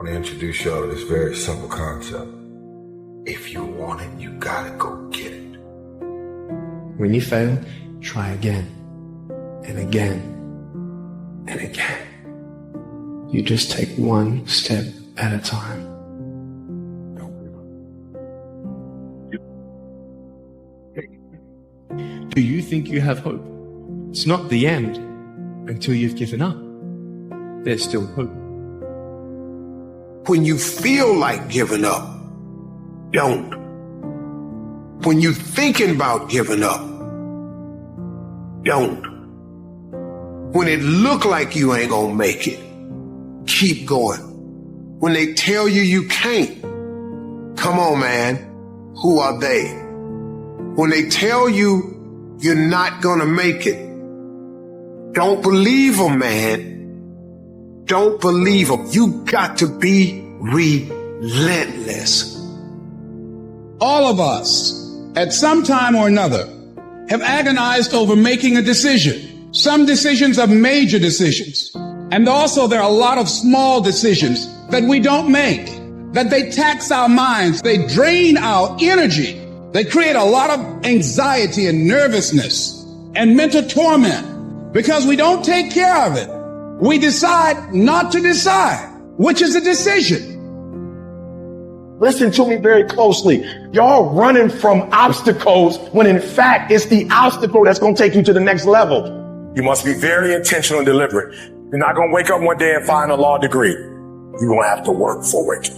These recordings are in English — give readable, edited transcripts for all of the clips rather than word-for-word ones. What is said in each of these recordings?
want to introduce y'all to this very simple concept. If you want it, you gotta go get it. When you fail, try again and again and again. You just take one step at a time. Don't give up. Do you think you have hope? It's not the end until you've given up. There's still hope. When you feel like giving up, don't. When you're thinking about giving up, don't. When it look like you ain't gonna make it, keep going. When they tell you you can't, come on, man, who are they? When they tell you you're not gonna make it, don't believe them, man. Don't believe them. You got to be relentless. All of us, at some time or another, have agonized over making a decision. Some decisions are major decisions. And also there are a lot of small decisions that we don't make, that they tax our minds, they drain our energy, they create a lot of anxiety and nervousness and mental torment because we don't take care of it. We decide not to decide, which is a decision. Listen to me very closely. Y'all running from obstacles when in fact it's the obstacle that's going to take you to the next level. You must be very intentional and deliberate. You're not going to wake up one day and find a law degree. You're going to have to work for it.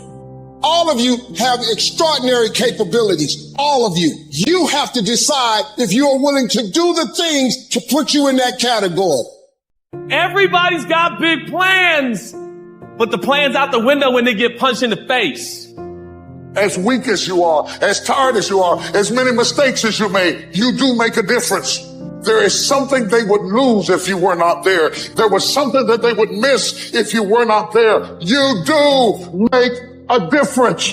All of you have extraordinary capabilities. All of you. You have to decide if you are willing to do the things to put you in that category. Everybody's got big plans, but the plan's out the window when they get punched in the face. As weak as you are, as tired as you are, as many mistakes as you made, you do make a difference. There is something they would lose if you were not there. There was something that they would miss if you were not there. You do make a difference.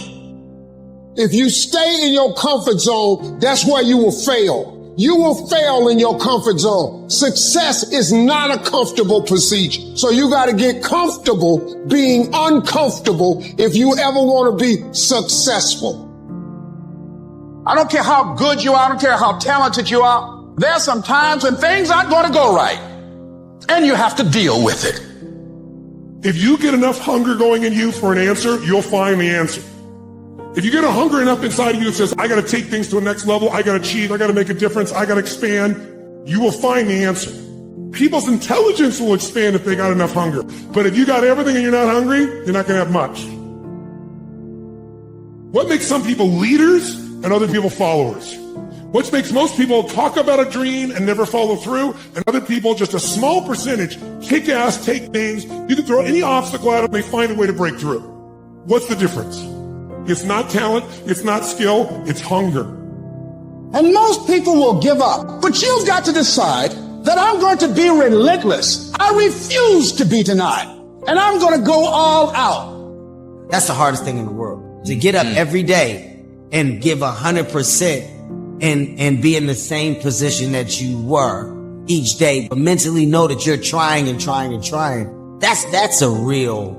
If you stay in your comfort zone, that's where you will fail. You will fail in your comfort zone. Success is not a comfortable procedure. So you got to get comfortable being uncomfortable if you ever want to be successful. I don't care how good you are, I don't care how talented you are. There are some times when things aren't going to go right, and you have to deal with it. If you get enough hunger going in you for an answer, you'll find the answer. If you get a hunger enough inside of you that says, I got to take things to a next level, I got to achieve, I got to make a difference, I got to expand, you will find the answer. People's intelligence will expand if they got enough hunger. But if you got everything and you're not hungry, you're not going to have much. What makes some people leaders and other people followers? What makes most people talk about a dream and never follow through, and other people, just a small percentage, kick ass, take names, you can throw any obstacle at them, they find a way to break through. What's the difference? It's not talent, it's not skill, it's hunger. And most people will give up, but you've got to decide that I'm going to be relentless. I refuse to be denied, and I'm going to go all out. That's the hardest thing in the world, to get up every day and give 100% and be in the same position that you were each day, but mentally know that you're trying and trying and trying. That's a real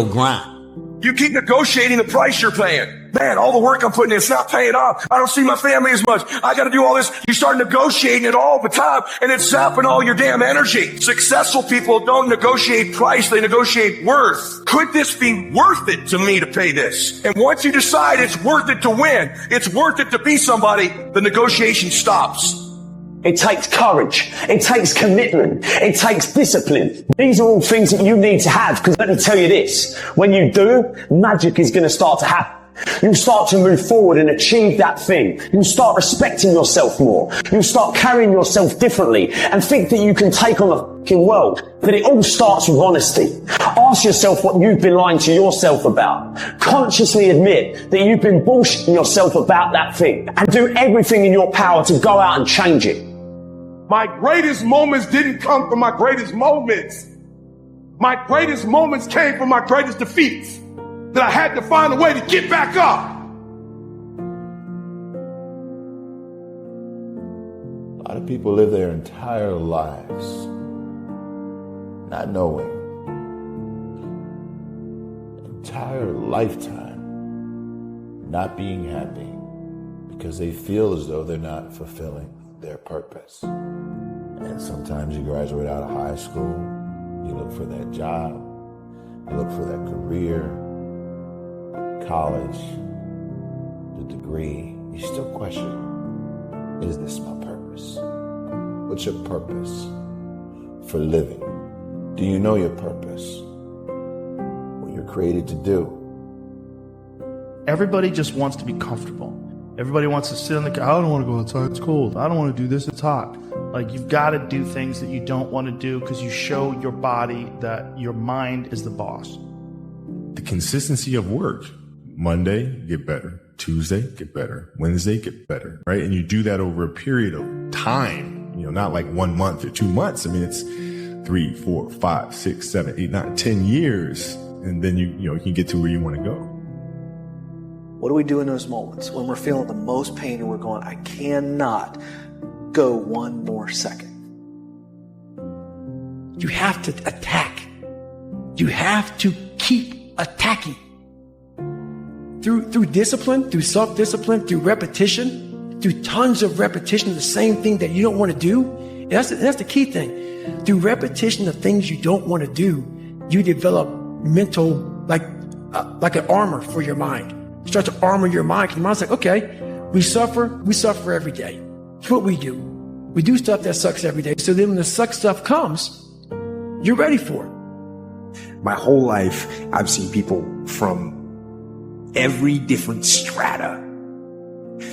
grind. You keep negotiating the price you're paying. Man, all the work I'm putting in, it's not paying off. I don't see my family as much. I got to do all this. You start negotiating it all the time, and it's zapping all your damn energy. Successful people don't negotiate price, they negotiate worth. Could this be worth it to me to pay this? And once you decide it's worth it to win, it's worth it to be somebody, the negotiation stops. It takes courage. It takes commitment. It takes discipline. These are all things that you need to have, because let me tell you this, when you do, magic is going to start to happen. You'll start to move forward and achieve that thing. You'll start respecting yourself more. You'll start carrying yourself differently and think that you can take on the fucking world. But it all starts with honesty. Ask yourself what you've been lying to yourself about. Consciously admit that you've been bullshitting yourself about that thing, and do everything in your power to go out and change it. My greatest moments didn't come from my greatest moments. My greatest moments came from my greatest defeats, that I had to find a way to get back up. A lot of people live their entire lives not knowing entire lifetime not being happy because they feel as though they're not fulfilling their purpose. And sometimes you graduate out of high school, you look for that job, you look for that career, college, the degree, you still question, is this my purpose? What's your purpose for living? Do you know your purpose? What you're created to do? Everybody just wants to be comfortable. Everybody wants to sit in the car. I don't want to go outside, it's cold. I don't want to do this, it's hot. Like, you've got to do things that you don't want to do because you show your body that your mind is the boss. The consistency of work. Monday, get better. Tuesday, get better. Wednesday, get better, right? And you do that over a period of time, not like 1 month or 2 months. I mean, it's 3, 4, 5, 6, 7, 8, 9, 10 years. And then you can get to where you want to go. What do we do in those moments when we're feeling the most pain and we're going, I cannot go one more second? You have to attack. You have to keep attacking. Through discipline, through self-discipline, through repetition, through tons of repetition of the same thing that you don't want to do. And that's the key thing. Through repetition of things you don't want to do, you develop mental, like an armor for your mind. You start to armor your mind. Because your mind's like, okay, we suffer every day. It's what we do. We do stuff that sucks every day. So then when the suck stuff comes, you're ready for it. My whole life, I've seen people from every different strata.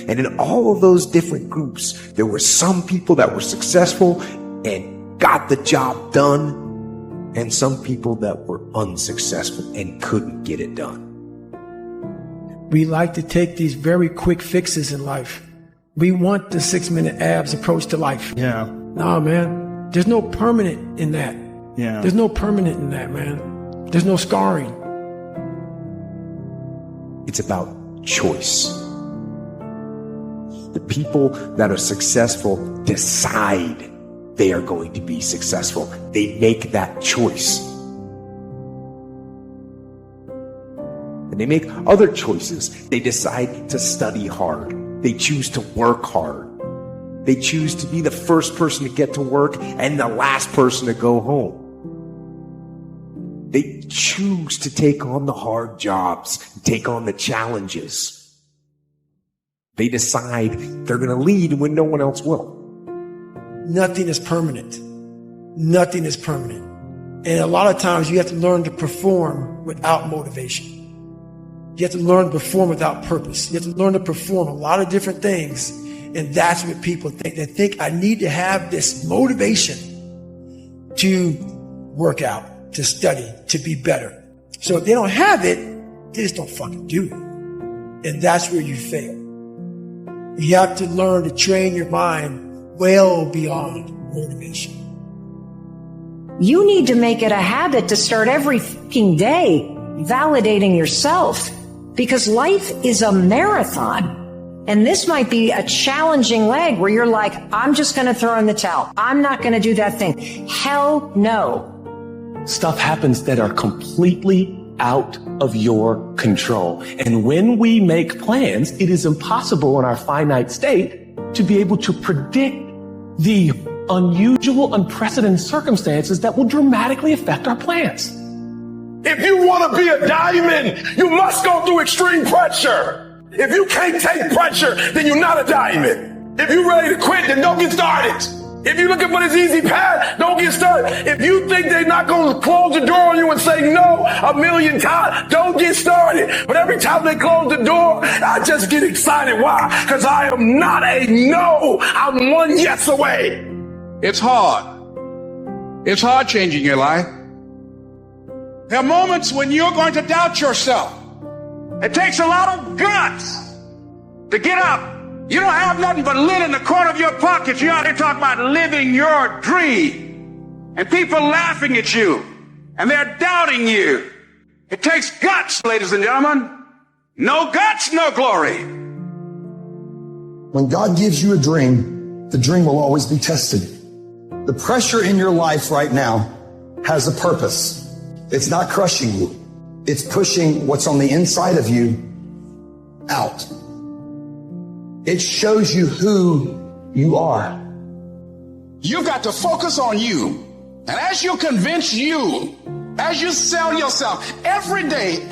And in all of those different groups, there were some people that were successful and got the job done, and some people that were unsuccessful and couldn't get it done. We like to take these very quick fixes in life. We want the 6-minute abs approach to life. Yeah. Nah, man. There's no permanent in that. Yeah. There's no permanent in that, man. There's no scarring. It's about choice. The people that are successful decide they are going to be successful. They make that choice. And they make other choices. They decide to study hard. They choose to work hard. They choose to be the first person to get to work and the last person to go home. They choose to take on the hard jobs, take on the challenges. They decide they're going to lead when no one else will. Nothing is permanent. Nothing is permanent. And a lot of times you have to learn to perform without motivation. You have to learn to perform without purpose. You have to learn to perform a lot of different things. And that's what people think. They think I need to have this motivation to work out, to study, to be better. So if they don't have it, they just don't fucking do it. And that's where you fail. You have to learn to train your mind well beyond motivation. You need to make it a habit to start every fucking day validating yourself, because life is a marathon. And this might be a challenging leg where you're like, I'm just going to throw in the towel. I'm not going to do that thing. Hell no. Stuff happens that are completely out of your control. And when we make plans, it is impossible in our finite state to be able to predict the unusual, unprecedented circumstances that will dramatically affect our plans. If you want to be a diamond, you must go through extreme pressure. If you can't take pressure, then you're not a diamond. If you're ready to quit, then don't get started. If you're looking for this easy path, don't get started. If you think they're not going to close the door on you and say no 1,000,000 times, don't get started. But every time they close the door, I just get excited. Why? Because I am not a no. I'm one yes away. It's hard. It's hard changing your life. There are moments when you're going to doubt yourself. It takes a lot of guts to get up. You don't have nothing but lint in the corner of your pocket. You're out here talking about living your dream. And people laughing at you. And they're doubting you. It takes guts, ladies and gentlemen. No guts, no glory. When God gives you a dream, the dream will always be tested. The pressure in your life right now has a purpose. It's not crushing you. It's pushing what's on the inside of you out. It shows you who you are. You've got to focus on you. And as you convince you, as you sell yourself every day,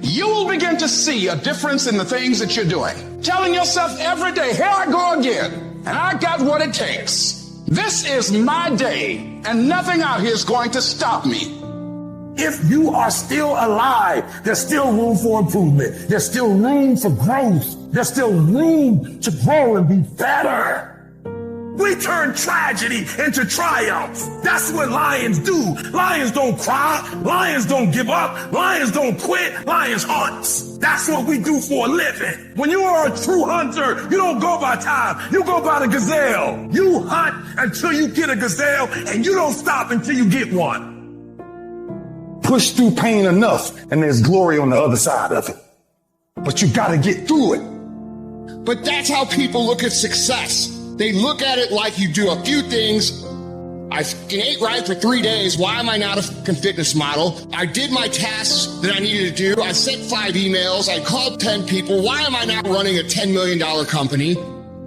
you will begin to see a difference in the things that you're doing. Telling yourself every day, here I go again, and I got what it takes. This is my day, and nothing out here is going to stop me. If you are still alive, there's still room for improvement. There's still room for growth. There's still room to grow and be better. We turn tragedy into triumph. That's what lions do. Lions don't cry. Lions don't give up. Lions don't quit. Lions hunt. That's what we do for a living. When you are a true hunter, you don't go by time. You go by the gazelle. You hunt until you get a gazelle, and you don't stop until you get one. Push through pain enough, and there's glory on the other side of it. But you gotta get through it. But that's how people look at success. They look at it like you do a few things. I fucking ate right for 3 days. Why am I not a fucking fitness model? I did my tasks that I needed to do. I sent 5 emails. I called 10 people. Why am I not running a $10 million company?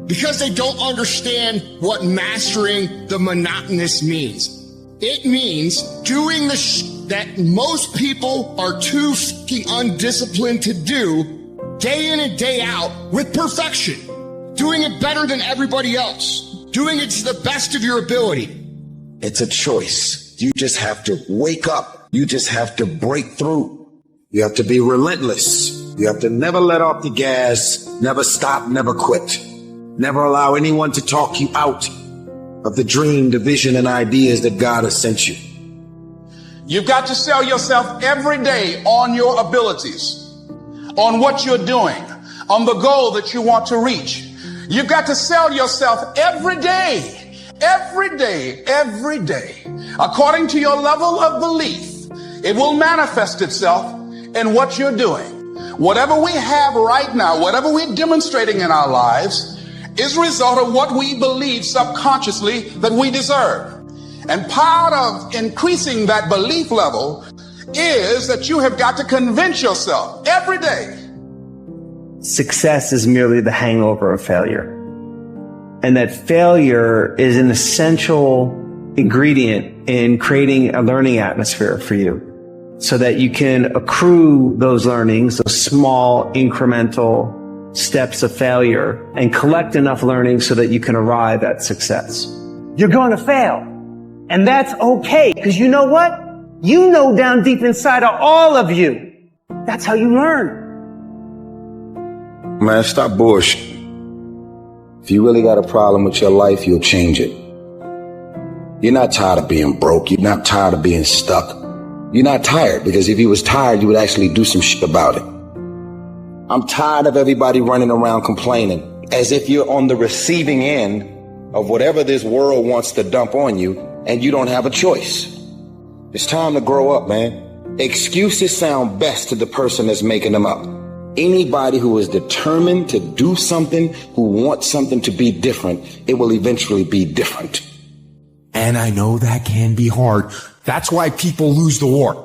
Because they don't understand what mastering the monotonous means. It means doing the that most people are too fucking undisciplined to do day in and day out with perfection. Doing it better than everybody else. Doing it to the best of your ability. It's a choice. You just have to wake up. You just have to break through. You have to be relentless. You have to never let off the gas, never stop, never quit. Never allow anyone to talk you out of the dream, the vision, and ideas that God has sent you. You've got to sell yourself every day on your abilities, on what you're doing, on the goal that you want to reach. You've got to sell yourself every day, according to your level of belief. It will manifest itself in what you're doing. Whatever we have right now, whatever we're demonstrating in our lives is a result of what we believe subconsciously that we deserve. And part of increasing that belief level is that you have got to convince yourself every day. Success is merely the hangover of failure. And that failure is an essential ingredient in creating a learning atmosphere for you so that you can accrue those learnings, those small incremental steps of failure, and collect enough learning so that you can arrive at success. You're going to fail. And that's okay, because you know what? You know down deep inside of all of you. That's how you learn. Man, stop bullshit. If you really got a problem with your life, you'll change it. You're not tired of being broke. You're not tired of being stuck. You're not tired, because if you was tired, you would actually do some shit about it. I'm tired of everybody running around complaining as if you're on the receiving end of whatever this world wants to dump on you, and you don't have a choice. It's time to grow up, man. Excuses sound best to the person that's making them up. Anybody who is determined to do something, who wants something to be different, it will eventually be different. And I know that can be hard. That's why people lose the war.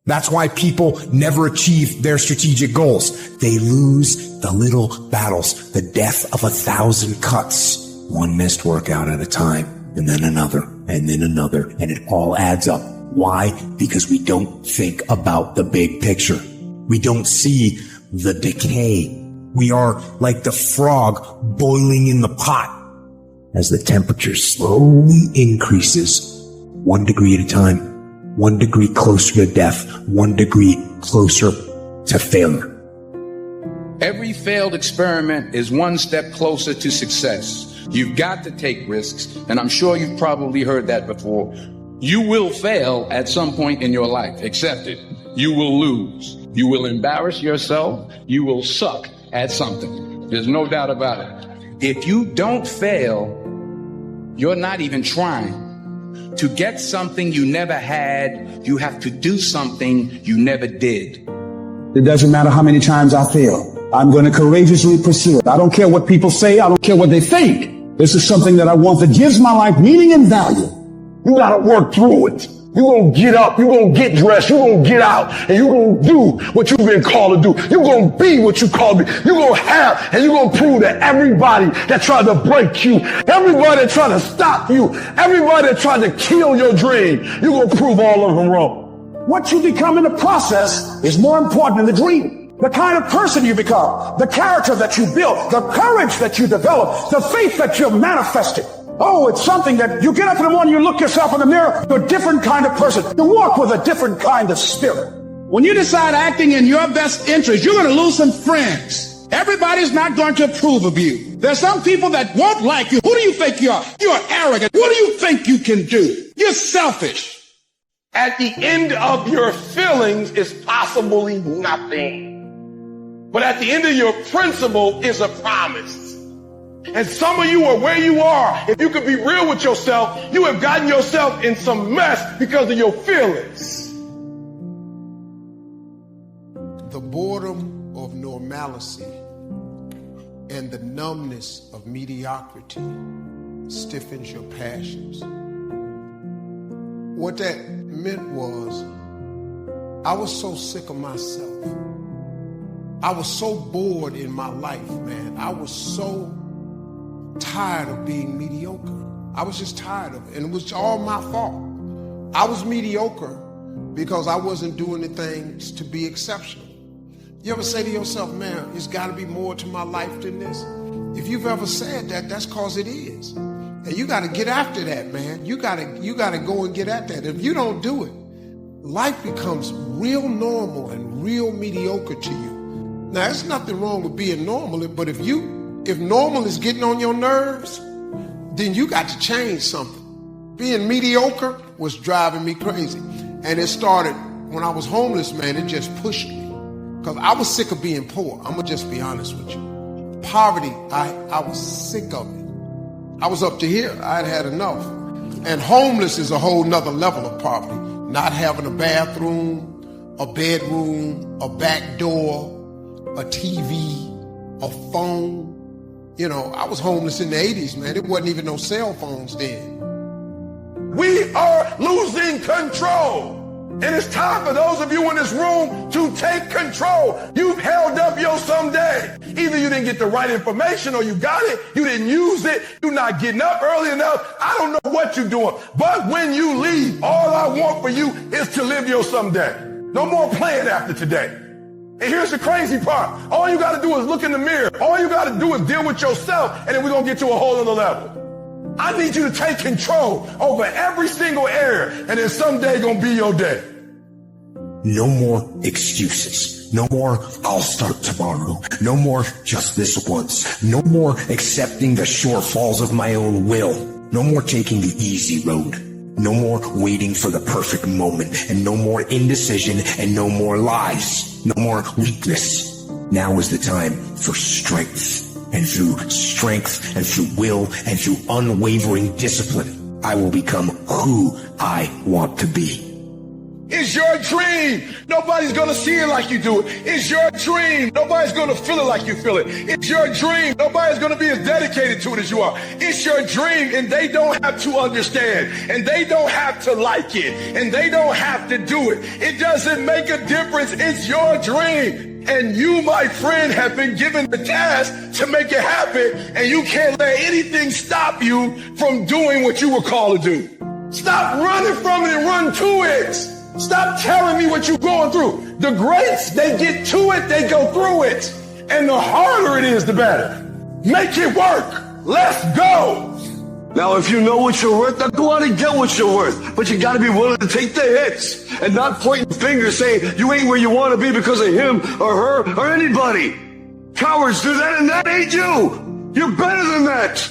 That's why people never achieve their strategic goals. They lose the little battles, the death of 1,000 cuts, one missed workout at a time. And then another, and then another, and it all adds up. Why? Because we don't think about the big picture. We don't see the decay. We are like the frog boiling in the pot. As the temperature slowly increases, 1 degree at a time, 1 degree closer to death, 1 degree closer to failure. Every failed experiment is one step closer to success. You've got to take risks, and I'm sure you've probably heard that before. You will fail at some point in your life. Accept it. You will lose. You will embarrass yourself. You will suck at something. There's no doubt about it. If you don't fail, you're not even trying. To get something you never had, you have to do something you never did. It doesn't matter how many times I fail. I'm going to courageously pursue it. I don't care what people say. I don't care what they think. This is something that I want that gives my life meaning and value. You got to work through it. You're going to get up, you're going to get dressed, you're going to get out, and you're going to do what you've been called to do. You're going to be what you called to be. You're going to have, and you're going to prove to everybody that tried to break you, everybody that tried to stop you, everybody that tried to kill your dream, you're going to prove all of them wrong. What you become in the process is more important than the dream. The kind of person you become, the character that you build, the courage that you develop, the faith that you're manifesting. Oh, it's something that you get up in the morning, you look yourself in the mirror, you're a different kind of person. You walk with a different kind of spirit. When you decide acting in your best interest, you're going to lose some friends. Everybody's not going to approve of you. There's some people that won't like you. Who do you think you are? You're arrogant. What do you think you can do? You're selfish. At the end of your feelings is possibly nothing. But at the end of your principle is a promise. And some of you are where you are. If you could be real with yourself, you have gotten yourself in some mess because of your feelings. The boredom of normalcy and the numbness of mediocrity stiffens your passions. What that meant was, I was so sick of myself. I was so bored in my life, man. I was so tired of being mediocre. I was just tired of it, and it was all my fault. I was mediocre because I wasn't doing the things to be exceptional. You ever say to yourself, man, there's got to be more to my life than this? If you've ever said that, that's because it is. And you got to get after that, man. You got to go and get at that. If you don't do it, life becomes real normal and real mediocre to you. Now, there's nothing wrong with being normal, but if normal is getting on your nerves, then you got to change something. Being mediocre was driving me crazy. And it started when I was homeless, man. It just pushed me. Because I was sick of being poor. I'm going to just be honest with you. Poverty, I was sick of it. I was up to here. I had enough. And homeless is a whole nother level of poverty. Not having a bathroom, a bedroom, a back door, a TV, a phone. You know, I was homeless in the 80s, man. There wasn't even no cell phones then. We are losing control. And it's time for those of you in this room to take control. You've held up your someday. Either you didn't get the right information or you got it, you didn't use it, you're not getting up early enough. I don't know what you're doing. But when you leave, all I want for you is to live your someday. No more playing after today. And here's the crazy part. All you got to do is look in the mirror. All you got to do is deal with yourself, and then we're going to get to a whole other level. I need you to take control over every single area, and then someday going to be your day. No more excuses. No more, I'll start tomorrow. No more, just this once. No more accepting the shortfalls of my own will. No more taking the easy road. No more waiting for the perfect moment. And no more indecision and no more lies. No more weakness. Now is the time for strength. And through strength and through will and through unwavering discipline, I will become who I want to be. It's your dream. Nobody's going to see it like you do it. It's your dream. Nobody's going to feel it like you feel it. It's your dream. Nobody's going to be as dedicated to it as you are. It's your dream, and they don't have to understand, and they don't have to like it, and they don't have to do it. It doesn't make a difference. It's your dream. And you, my friend, have been given the task to make it happen, and you can't let anything stop you from doing what you were called to do. Stop running from it and run to it. Stop telling me what you're going through. The greats, they get to it, they go through it. And the harder it is, the better. Make it work. Let's go. Now, if you know what you're worth, then go out and get what you're worth. But you gotta be willing to take the hits and not pointing fingers saying you ain't where you want to be because of him or her or anybody. Cowards do that, and that ain't you. You're better than that.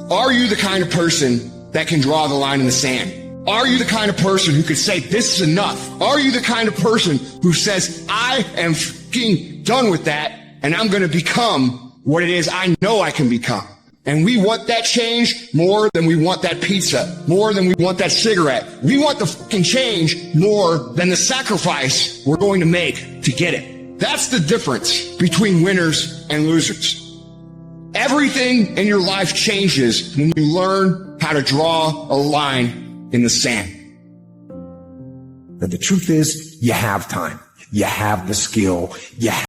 Are you the kind of person that can draw the line in the sand? Are you the kind of person who could say, this is enough? Are you the kind of person who says, I am fucking done with that, and I'm going to become what it is I know I can become? And we want that change more than we want that pizza, more than we want that cigarette. We want the fucking change more than the sacrifice we're going to make to get it. That's the difference between winners and losers. Everything in your life changes when you learn how to draw a line in the sand. that the truth is you have time, you have the skill, you have